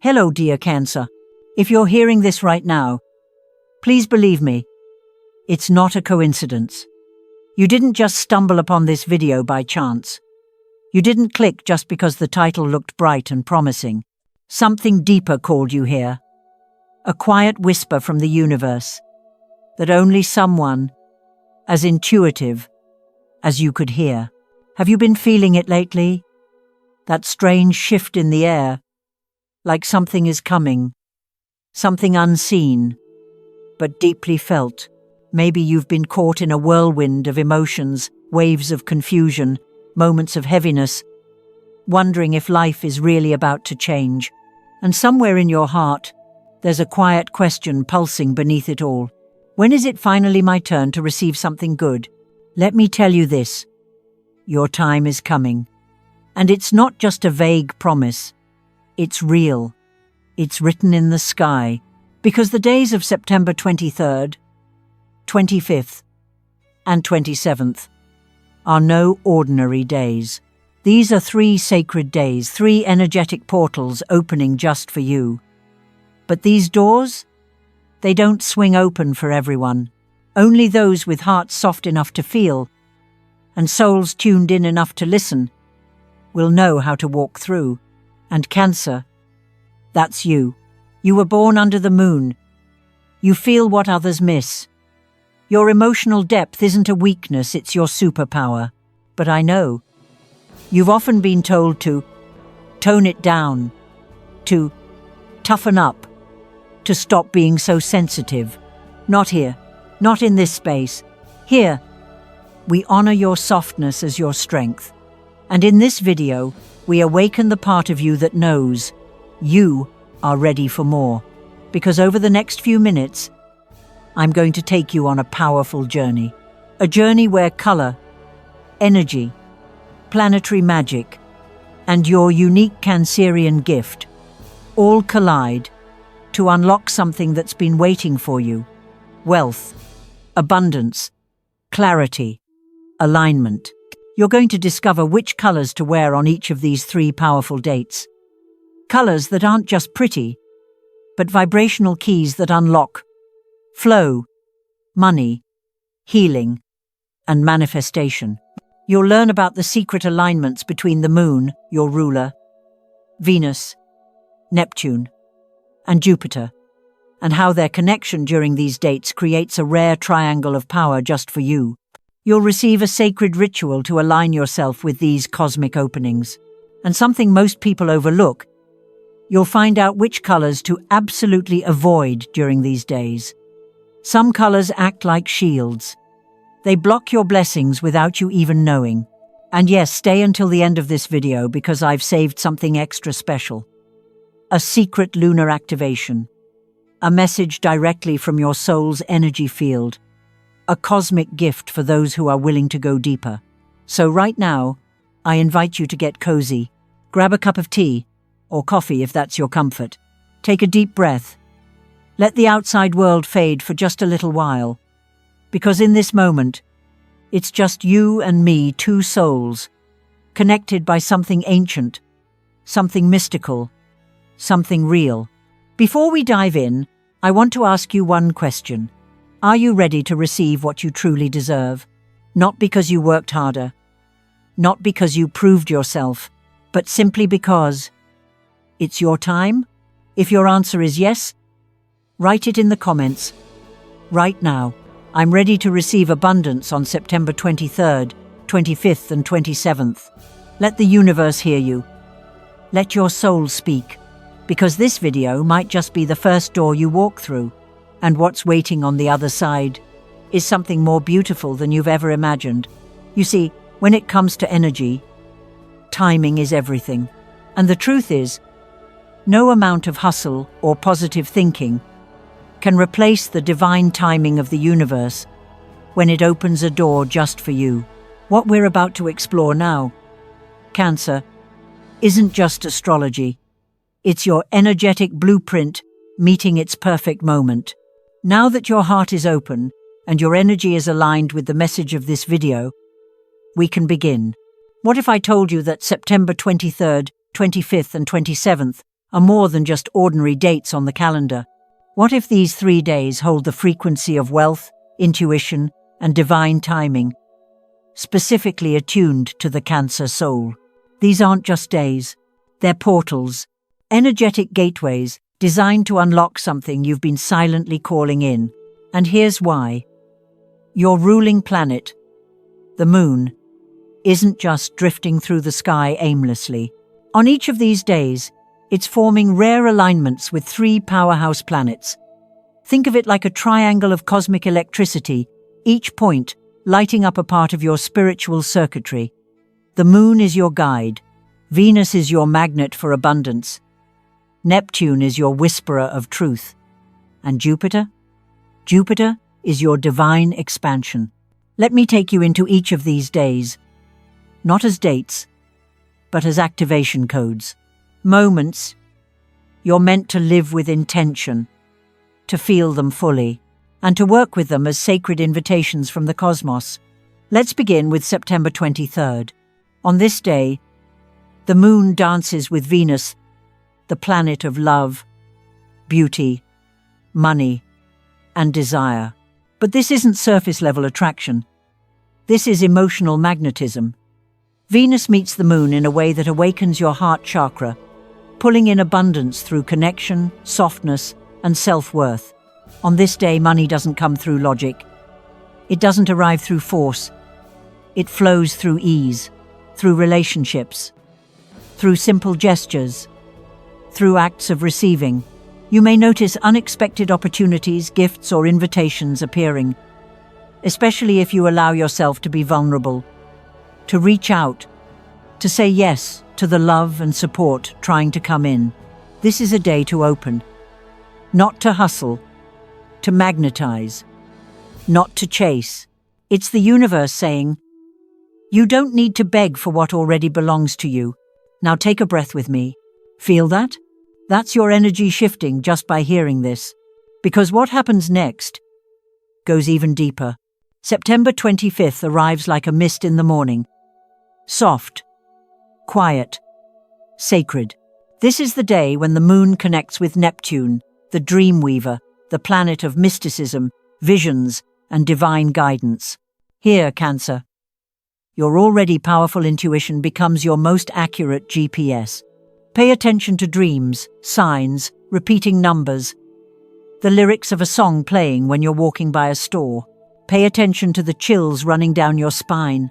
Hello, dear Cancer. If you're hearing this right now, please believe me, it's not a coincidence. You didn't just stumble upon this video by chance. You didn't click just because the title looked bright and promising. Something deeper called you here. A quiet whisper from the universe that only someone as intuitive as you could hear. Have you been feeling it lately? That strange shift in the air, like something is coming, something unseen, but deeply felt. Maybe you've been caught in a whirlwind of emotions, waves of confusion, moments of heaviness, wondering if life is really about to change. And somewhere in your heart, there's a quiet question pulsing beneath it all. When is it finally my turn to receive something good? Let me tell you this. Your time is coming. And it's not just a vague promise. It's real. It's written in the sky. Because the days of September 23rd, 25th, and 27th are no ordinary days. These are 3 sacred days, 3 energetic portals opening just for you. But these doors, they don't swing open for everyone. Only those with hearts soft enough to feel and souls tuned in enough to listen will know how to walk through. And Cancer, that's you. You were born under the moon. You feel what others miss. Your emotional depth isn't a weakness, it's your superpower. But I know, you've often been told to tone it down, to toughen up, to stop being so sensitive. Not here, not in this space. Here, we honor your softness as your strength. And in this video, we awaken the part of you that knows you are ready for more. Because over the next few minutes, I'm going to take you on a powerful journey. A journey where color, energy, planetary magic, and your unique Cancerian gift all collide to unlock something that's been waiting for you. Wealth, abundance, clarity, alignment. You're going to discover which colors to wear on each of these 3 powerful dates. Colors that aren't just pretty, but vibrational keys that unlock flow, money, healing, and manifestation. You'll learn about the secret alignments between the moon, your ruler, Venus, Neptune, and Jupiter, and how their connection during these dates creates a rare triangle of power just for you. You'll receive a sacred ritual to align yourself with these cosmic openings. And something most people overlook, you'll find out which colors to absolutely avoid during these days. Some colors act like shields. They block your blessings without you even knowing. And yes, stay until the end of this video because I've saved something extra special. A secret lunar activation. A message directly from your soul's energy field. A cosmic gift for those who are willing to go deeper. So right now, I invite you to get cozy. Grab a cup of tea, or coffee if that's your comfort. Take a deep breath. Let the outside world fade for just a little while. Because in this moment, it's just you and me, 2 souls, connected by something ancient, something mystical, something real. Before we dive in, I want to ask you one question. Are you ready to receive what you truly deserve? Not because you worked harder, not because you proved yourself, but simply because it's your time? If your answer is yes, write it in the comments. Right now, I'm ready to receive abundance on September 23rd, 25th, and 27th. Let the universe hear you. Let your soul speak, because this video might just be the first door you walk through. And what's waiting on the other side is something more beautiful than you've ever imagined. You see, when it comes to energy, timing is everything. And the truth is, no amount of hustle or positive thinking can replace the divine timing of the universe when it opens a door just for you. What we're about to explore now, Cancer, isn't just astrology. It's your energetic blueprint meeting its perfect moment. Now that your heart is open and your energy is aligned with the message of this video, we can begin. What if I told you that September 23rd, 25th, and 27th are more than just ordinary dates on the calendar. What if these 3 days hold the frequency of wealth, intuition, and divine timing, specifically attuned to the Cancer soul? These aren't just days. They're portals, energetic gateways designed to unlock something you've been silently calling in. And here's why. Your ruling planet, the moon, isn't just drifting through the sky aimlessly. On each of these days, it's forming rare alignments with 3 powerhouse planets. Think of it like a triangle of cosmic electricity, each point lighting up a part of your spiritual circuitry. The moon is your guide. Venus is your magnet for abundance. Neptune is your whisperer of truth. And Jupiter? Jupiter is your divine expansion. Let me take you into each of these days, not as dates, but as activation codes. Moments you're meant to live with intention, to feel them fully, and to work with them as sacred invitations from the cosmos. Let's begin with September 23rd. On this day, the moon dances with Venus, the planet of love, beauty, money, and desire. But this isn't surface-level attraction. This is emotional magnetism. Venus meets the moon in a way that awakens your heart chakra, pulling in abundance through connection, softness, and self-worth. On this day, money doesn't come through logic. It doesn't arrive through force. It flows through ease, through relationships, through simple gestures, through acts of receiving. You may notice unexpected opportunities, gifts, or invitations appearing, especially if you allow yourself to be vulnerable, to reach out, to say yes to the love and support trying to come in. This is a day to open, not to hustle, to magnetize, not to chase. It's the universe saying, you don't need to beg for what already belongs to you. Now take a breath with me. Feel that? That's your energy shifting just by hearing this. Because what happens next goes even deeper. September 25th arrives like a mist in the morning. Soft, quiet, sacred. This is the day when the moon connects with Neptune, the dream weaver, the planet of mysticism, visions, and divine guidance. Here, Cancer, your already powerful intuition becomes your most accurate GPS. Pay attention to dreams, signs, repeating numbers, the lyrics of a song playing when you're walking by a store. Pay attention to the chills running down your spine,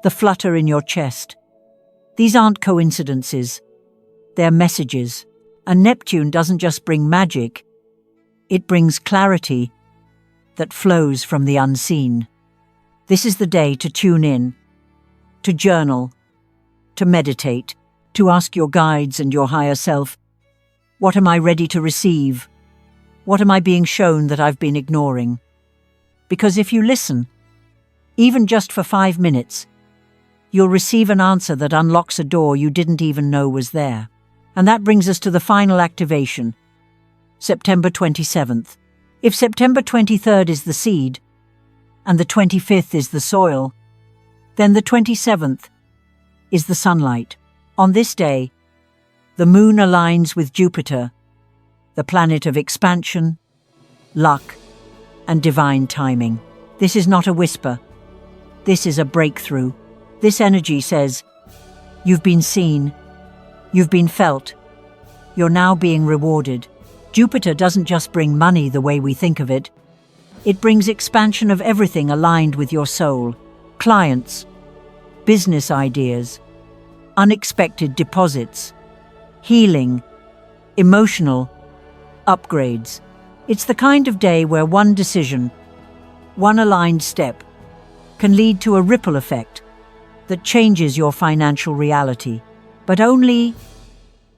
the flutter in your chest. These aren't coincidences. They're messages. And Neptune doesn't just bring magic. It brings clarity that flows from the unseen. This is the day to tune in, to journal, to meditate, to ask your guides and your higher self, what am I ready to receive? What am I being shown that I've been ignoring? Because if you listen, even just for 5 minutes, you'll receive an answer that unlocks a door you didn't even know was there. And that brings us to the final activation, September 27th. If September 23rd is the seed, and the 25th is the soil, then the 27th is the sunlight. On this day, the moon aligns with Jupiter, the planet of expansion, luck, and divine timing. This is not a whisper. This is a breakthrough. This energy says, you've been seen, you've been felt, you're now being rewarded. Jupiter doesn't just bring money the way we think of it. It brings expansion of everything aligned with your soul. Clients, business ideas, unexpected deposits, healing, emotional upgrades. It's the kind of day where one decision, one aligned step, can lead to a ripple effect that changes your financial reality. But only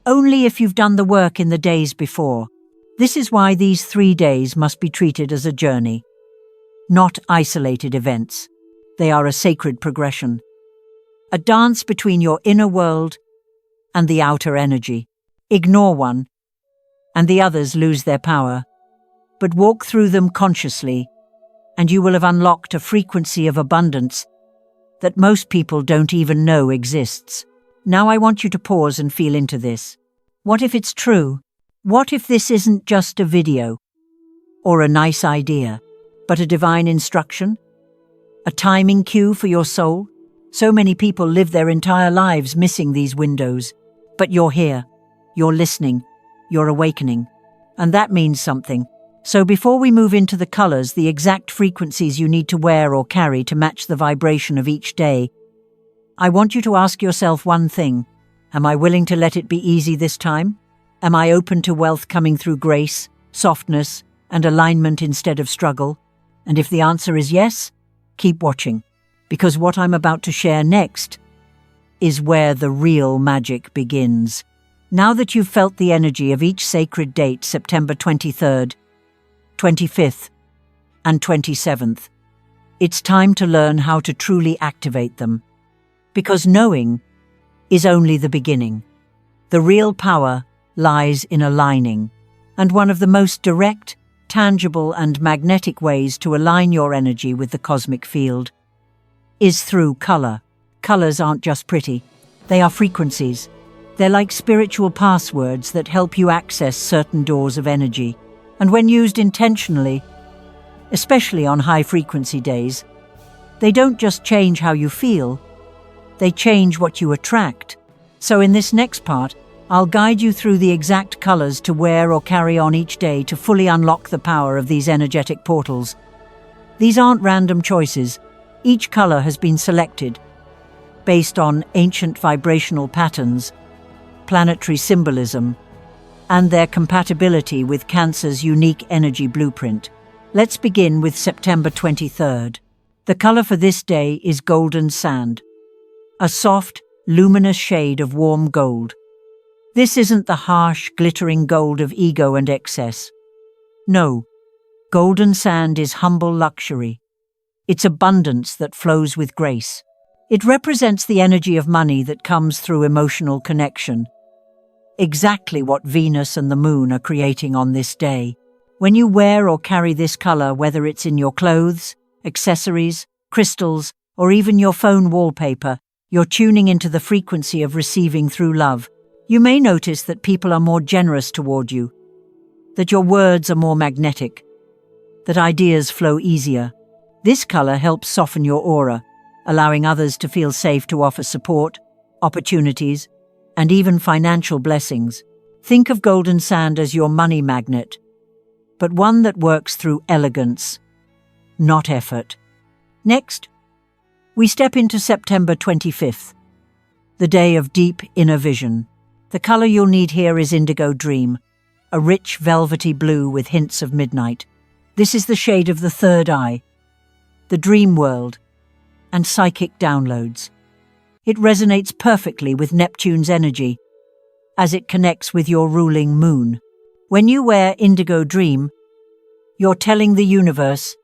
if you've done the work in the days before. This is why these 3 days must be treated as a journey, not isolated events. They are a sacred progression, a dance between your inner world and the outer energy. Ignore one, and the others lose their power. But walk through them consciously, and you will have unlocked a frequency of abundance that most people don't even know exists. Now I want you to pause and feel into this. What if it's true? What if this isn't just a video or a nice idea, but a divine instruction? A timing cue for your soul? So many people live their entire lives missing these windows. But you're here. You're listening. You're awakening. And that means something. So before we move into the colors, the exact frequencies you need to wear or carry to match the vibration of each day, I want you to ask yourself one thing. Am I willing to let it be easy this time? Am I open to wealth coming through grace, softness, and alignment instead of struggle? And if the answer is yes, keep watching, because what I'm about to share next is where the real magic begins. Now that you've felt the energy of each sacred date, September 23rd, 25th, and 27th, it's time to learn how to truly activate them. Because knowing is only the beginning. The real power lies in aligning, and one of the most direct, tangible, and magnetic ways to align your energy with the cosmic field is through color. Colors aren't just pretty, they are frequencies. They're like spiritual passwords that help you access certain doors of energy. And when used intentionally, especially on high-frequency days, they don't just change how you feel, they change what you attract. So in this next part, I'll guide you through the exact colors to wear or carry on each day to fully unlock the power of these energetic portals. These aren't random choices. Each color has been selected based on ancient vibrational patterns, planetary symbolism, and their compatibility with Cancer's unique energy blueprint. Let's begin with September 23rd. The color for this day is golden sand, a soft, luminous shade of warm gold. This isn't the harsh, glittering gold of ego and excess. No, golden sand is humble luxury. It's abundance that flows with grace. It represents the energy of money that comes through emotional connection. Exactly what Venus and the Moon are creating on this day. When you wear or carry this color, whether it's in your clothes, accessories, crystals, or even your phone wallpaper, you're tuning into the frequency of receiving through love. You may notice that people are more generous toward you, that your words are more magnetic, that ideas flow easier. This color helps soften your aura, allowing others to feel safe to offer support, opportunities, and even financial blessings. Think of golden sand as your money magnet, but one that works through elegance, not effort. Next, we step into September 25th, the day of deep inner vision. The color you'll need here is Indigo Dream, a rich velvety blue with hints of midnight. This is the shade of the third eye, the dream world, and psychic downloads. It resonates perfectly with Neptune's energy, as it connects with your ruling moon. When you wear Indigo Dream, you're telling the universe,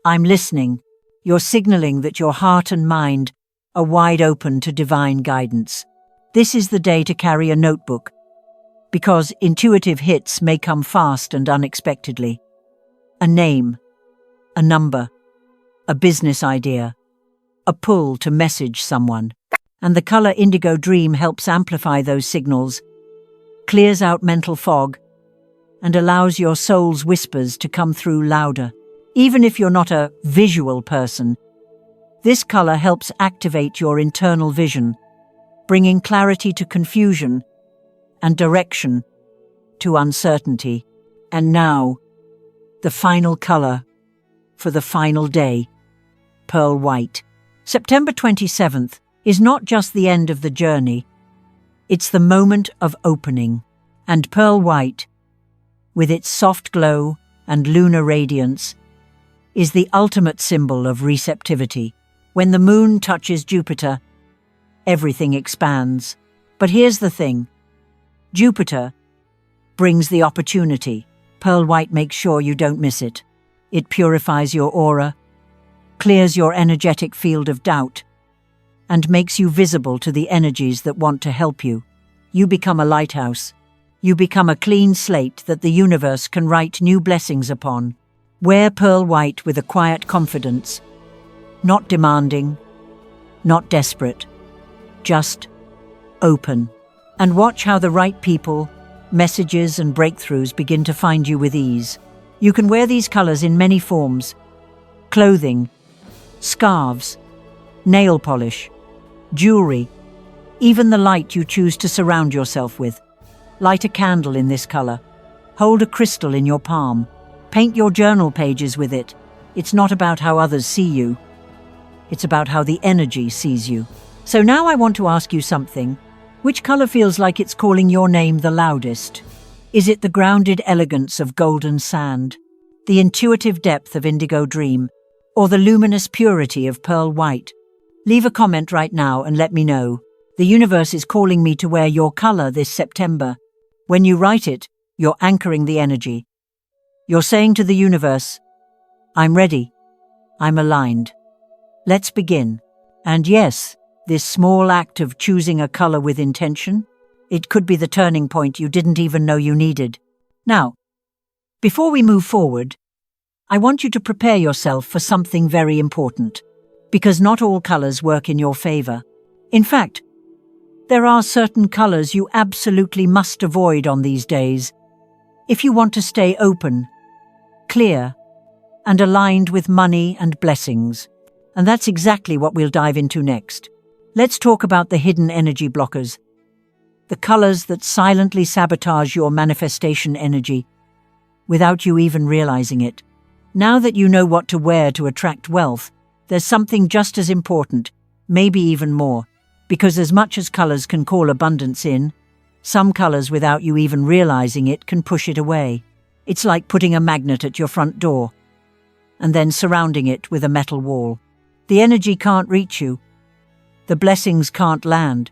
"I'm listening." You're signaling that your heart and mind are wide open to divine guidance. This is the day to carry a notebook, because intuitive hits may come fast and unexpectedly. A name, a number, a business idea, a pull to message someone. And the color Indigo Dream helps amplify those signals, clears out mental fog, and allows your soul's whispers to come through louder. Even if you're not a visual person, this color helps activate your internal vision, bringing clarity to confusion and direction to uncertainty. And now, the final color for the final day, pearl white. September 27th is not just the end of the journey, it's the moment of opening. And pearl white, with its soft glow and lunar radiance, is the ultimate symbol of receptivity. When the moon touches Jupiter, everything expands. But here's the thing. Jupiter brings the opportunity. Pearl white makes sure you don't miss it. It purifies your aura, clears your energetic field of doubt, and makes you visible to the energies that want to help you. You become a lighthouse. You become a clean slate that the universe can write new blessings upon. Wear pearl white with a quiet confidence, not demanding, not desperate, just open. And watch how the right people, messages and breakthroughs begin to find you with ease. You can wear these colors in many forms: clothing, scarves, nail polish, jewelry, even the light you choose to surround yourself with. Light a candle in this color. Hold a crystal in your palm. Paint your journal pages with it. It's not about how others see you. It's about how the energy sees you. So now I want to ask you something. Which color feels like it's calling your name the loudest? Is it the grounded elegance of golden sand, the intuitive depth of indigo dream, or the luminous purity of pearl white? Leave a comment right now and let me know. The universe is calling me to wear your color this September. When you write it, you're anchoring the energy. You're saying to the universe, I'm ready. I'm aligned. Let's begin. And yes, this small act of choosing a color with intention, it could be the turning point you didn't even know you needed. Now, before we move forward, I want you to prepare yourself for something very important, because not all colors work in your favor. In fact, there are certain colors you absolutely must avoid on these days if you want to stay open, clear, and aligned with money and blessings. And that's exactly what we'll dive into next. Let's talk about the hidden energy blockers, the colors that silently sabotage your manifestation energy without you even realizing it. Now that you know what to wear to attract wealth, there's something just as important, maybe even more, because as much as colors can call abundance in, some colors, without you even realizing it, can push it away. It's like putting a magnet at your front door and then surrounding it with a metal wall. The energy can't reach you. The blessings can't land.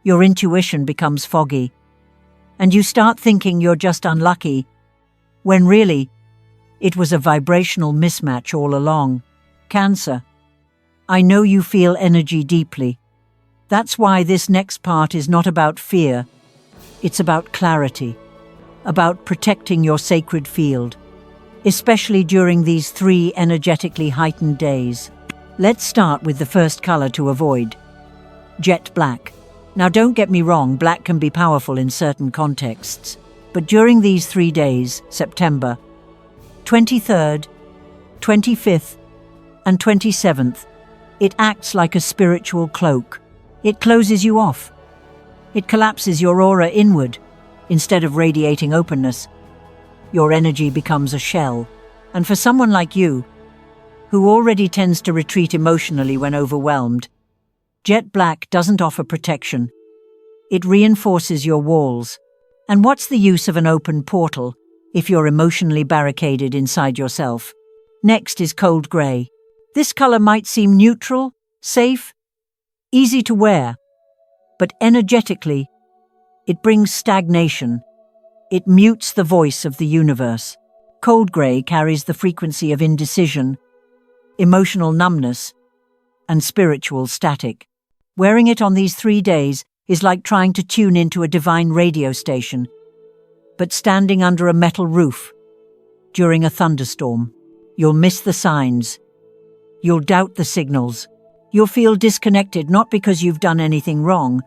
Your intuition becomes foggy. And you start thinking you're just unlucky, when really, it was a vibrational mismatch all along. Cancer, I know you feel energy deeply. That's why this next part is not about fear. It's about clarity, about protecting your sacred field, especially during these 3 energetically heightened days. Let's start with the first color to avoid: jet black. Now don't get me wrong, black can be powerful in certain contexts, but during these 3 days, September 23rd, 25th, and 27th, it acts like a spiritual cloak. It closes you off. It collapses your aura inward. Instead of radiating openness, your energy becomes a shell. And for someone like you, who already tends to retreat emotionally when overwhelmed, jet black doesn't offer protection. It reinforces your walls. And what's the use of an open portal if you're emotionally barricaded inside yourself? Next is cold gray. This color might seem neutral, safe, easy to wear, but energetically, it brings stagnation. It mutes the voice of the universe. Cold gray carries the frequency of indecision, emotional numbness, and spiritual static. Wearing it on these 3 days is like trying to tune into a divine radio station, but standing under a metal roof during a thunderstorm. You'll miss the signs. You'll doubt the signals. You'll feel disconnected, not because you've done anything wrong,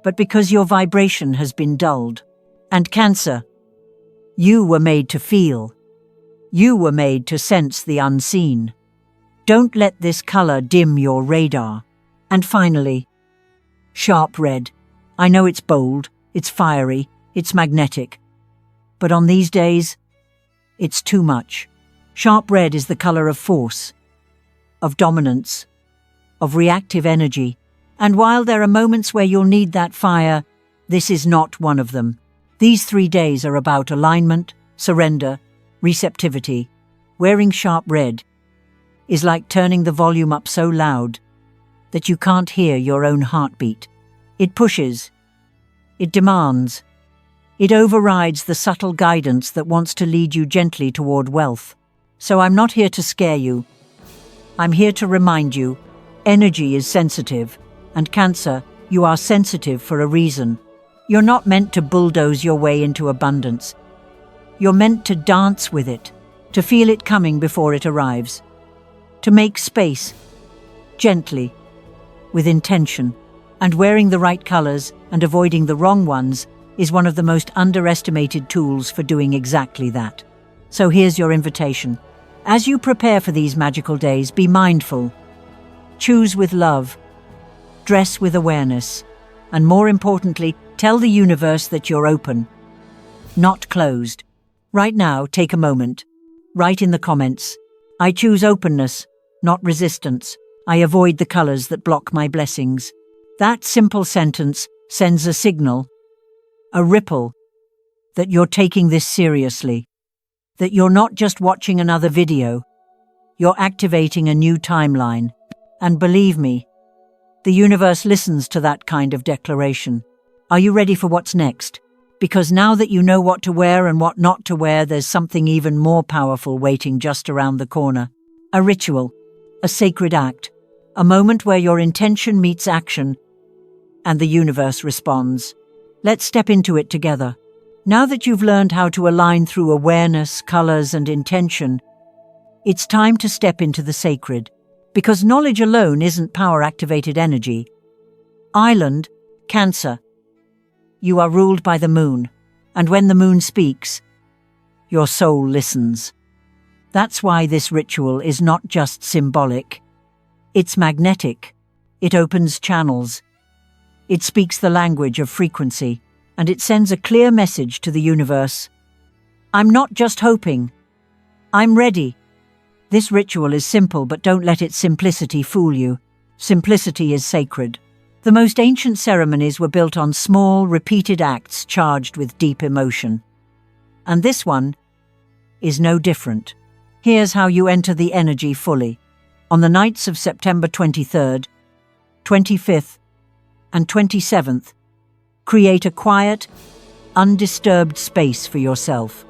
but because your vibration has been dulled. And Cancer, you were made to feel. You were made to sense the unseen. Don't let this color dim your radar. And finally, sharp red. I know it's bold, it's fiery, it's magnetic. But on these days, it's too much. Sharp red is the color of force, of dominance, of reactive energy. And while there are moments where you'll need that fire, this is not one of them. These 3 days are about alignment, surrender, receptivity. Wearing sharp red is like turning the volume up so loud that you can't hear your own heartbeat. It pushes, it demands, it overrides the subtle guidance that wants to lead you gently toward wealth. So I'm not here to scare you. I'm here to remind you, energy is sensitive, and Cancer, you are sensitive for a reason. You're not meant to bulldoze your way into abundance. You're meant to dance with it, to feel it coming before it arrives, to make space, gently, with intention. And wearing the right colors and avoiding the wrong ones is one of the most underestimated tools for doing exactly that. So here's your invitation. As you prepare for these magical days, be mindful. Choose with love. Dress with awareness. And more importantly, tell the universe that you're open, not closed. Right now, take a moment. Write in the comments, I choose openness, not resistance. I avoid the colors that block my blessings. That simple sentence sends a signal, a ripple, that you're taking this seriously, that you're not just watching another video, you're activating a new timeline. And believe me, the universe listens to that kind of declaration. Are you ready for what's next? Because now that you know what to wear and what not to wear, there's something even more powerful waiting just around the corner. A ritual, a sacred act, a moment where your intention meets action and the universe responds. Let's step into it together. Now that you've learned how to align through awareness, colors, and intention, it's time to step into the sacred. Because knowledge alone isn't power-activated energy. Island, Cancer. You are ruled by the moon, and when the moon speaks, your soul listens. That's why this ritual is not just symbolic. It's magnetic. It opens channels. It speaks the language of frequency, and it sends a clear message to the universe. I'm not just hoping. I'm ready. This ritual is simple, but don't let its simplicity fool you. Simplicity is sacred. The most ancient ceremonies were built on small, repeated acts charged with deep emotion. And this one is no different. Here's how you enter the energy fully. On the nights of September 23rd, 25th, and 27th, create a quiet, undisturbed space for yourself.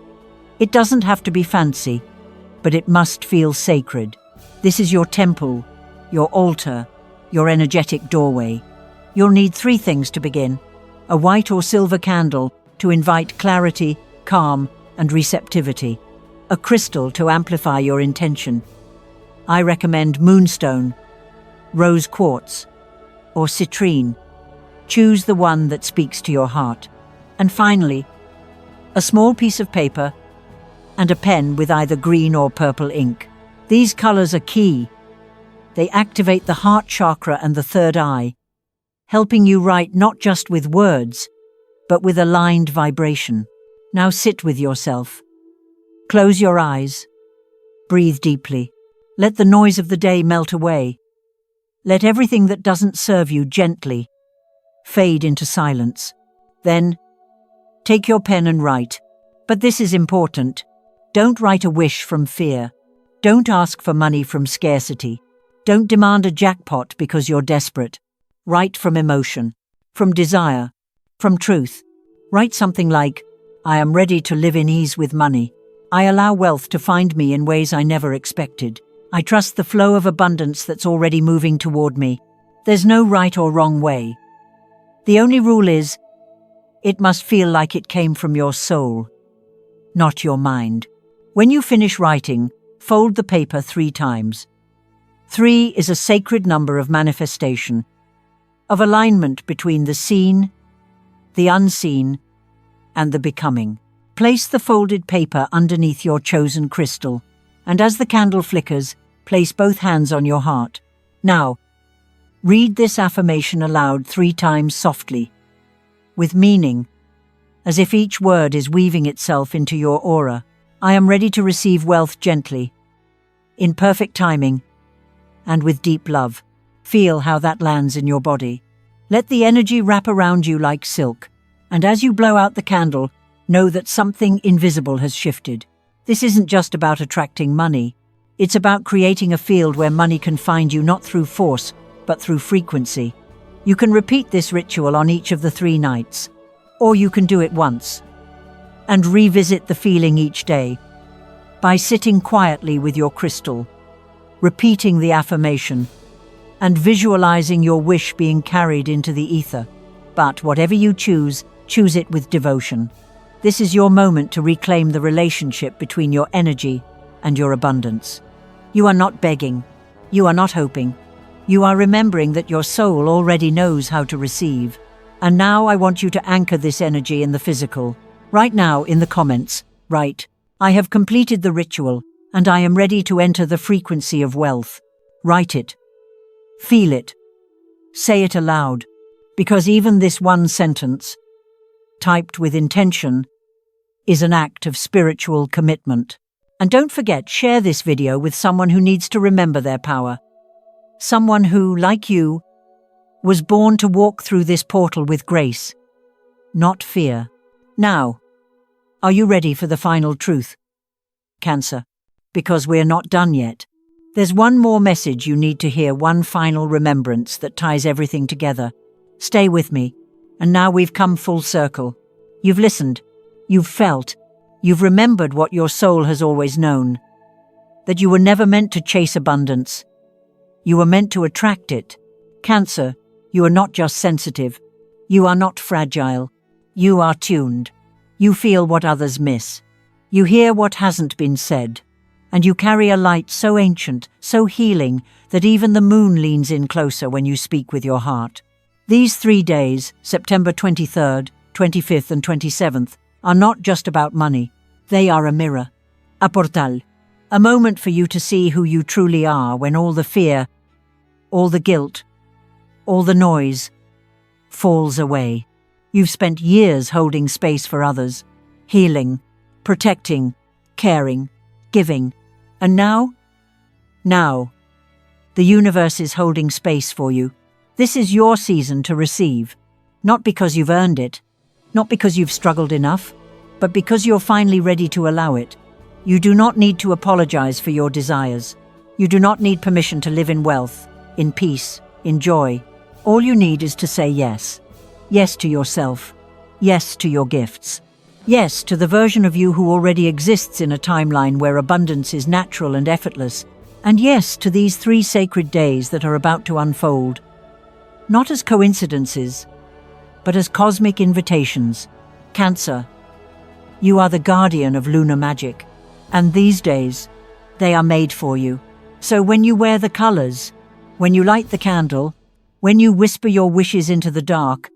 It doesn't have to be fancy, but it must feel sacred. This is your temple, your altar, your energetic doorway. You'll need 3 things to begin: a white or silver candle to invite clarity, calm, and receptivity, a crystal to amplify your intention. I recommend moonstone, rose quartz, or citrine. Choose the one that speaks to your heart. And finally, a small piece of paper and a pen with either green or purple ink. These colors are key. They activate the heart chakra and the third eye, helping you write not just with words, but with aligned vibration. Now sit with yourself. Close your eyes. Breathe deeply. Let the noise of the day melt away. Let everything that doesn't serve you gently fade into silence. Then, take your pen and write. But this is important. Don't write a wish from fear. Don't ask for money from scarcity. Don't demand a jackpot because you're desperate. Write from emotion, from desire, from truth. Write something like, I am ready to live in ease with money. I allow wealth to find me in ways I never expected. I trust the flow of abundance that's already moving toward me. There's no right or wrong way. The only rule is, it must feel like it came from your soul, not your mind. When you finish writing, fold the paper 3 times. 3 is a sacred number of manifestation, of alignment between the seen, the unseen, and the becoming. Place the folded paper underneath your chosen crystal, and as the candle flickers, place both hands on your heart. Now, read this affirmation aloud 3 times softly, with meaning, as if each word is weaving itself into your aura. I am ready to receive wealth gently, in perfect timing, and with deep love. Feel how that lands in your body. Let the energy wrap around you like silk, and as you blow out the candle, know that something invisible has shifted. This isn't just about attracting money. It's about creating a field where money can find you not through force, but through frequency. You can repeat this ritual on each of the 3 nights, or you can do it once, and revisit the feeling each day by sitting quietly with your crystal, repeating the affirmation, and visualizing your wish being carried into the ether. But whatever you choose, choose it with devotion. This is your moment to reclaim the relationship between your energy and your abundance. You are not begging. You are not hoping. You are remembering that your soul already knows how to receive. And now I want you to anchor this energy in the physical. Right now, in the comments, write, "I have completed the ritual, and I am ready to enter the frequency of wealth." Write it. Feel it. Say it aloud. Because even this one sentence, typed with intention, is an act of spiritual commitment. And don't forget, share this video with someone who needs to remember their power. Someone who, like you, was born to walk through this portal with grace, not fear. Now, are you ready for the final truth, Cancer? Because we're not done yet. There's one more message you need to hear, one final remembrance that ties everything together. Stay with me. And now we've come full circle. You've listened. You've felt. You've remembered what your soul has always known. That you were never meant to chase abundance. You were meant to attract it. Cancer, you are not just sensitive. You are not fragile. You are tuned. You feel what others miss. You hear what hasn't been said. And you carry a light so ancient, so healing, that even the moon leans in closer when you speak with your heart. These 3 days, September 23rd, 25th and 27th, are not just about money. They are a mirror, a portal, a moment for you to see who you truly are when all the fear, all the guilt, all the noise falls away. You've spent years holding space for others, healing, protecting, caring, giving. And now, the universe is holding space for you. This is your season to receive, not because you've earned it, not because you've struggled enough, but because you're finally ready to allow it. You do not need to apologize for your desires. You do not need permission to live in wealth, in peace, in joy. All you need is to say yes. Yes to yourself. Yes to your gifts. Yes to the version of you who already exists in a timeline where abundance is natural and effortless. And yes to these 3 sacred days that are about to unfold. Not as coincidences, but as cosmic invitations. Cancer, you are the guardian of lunar magic. And these days, they are made for you. So when you wear the colors, when you light the candle, when you whisper your wishes into the dark,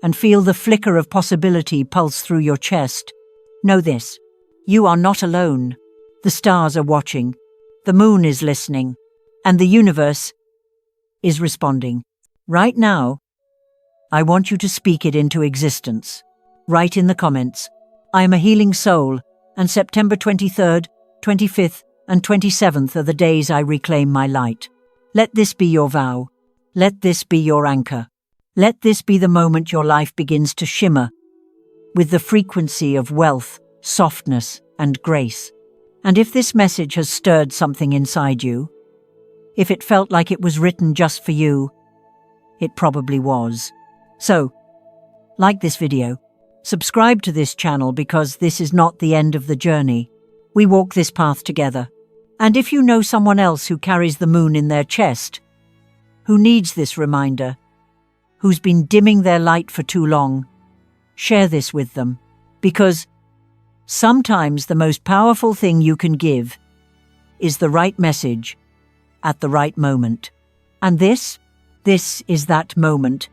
and feel the flicker of possibility pulse through your chest, know this: you are not alone. The stars are watching, the moon is listening, and the universe is responding. Right now, I want you to speak it into existence. Write in the comments, "I am a healing soul, and September 23rd, 25th, and 27th are the days I reclaim my light." Let this be your vow. Let this be your anchor. Let this be the moment your life begins to shimmer with the frequency of wealth, softness, and grace. And if this message has stirred something inside you, if it felt like it was written just for you, it probably was. So, like this video, subscribe to this channel because this is not the end of the journey. We walk this path together. And if you know someone else who carries the moon in their chest, who needs this reminder, who's been dimming their light for too long, share this with them. Because sometimes the most powerful thing you can give is the right message at the right moment. And this is that moment.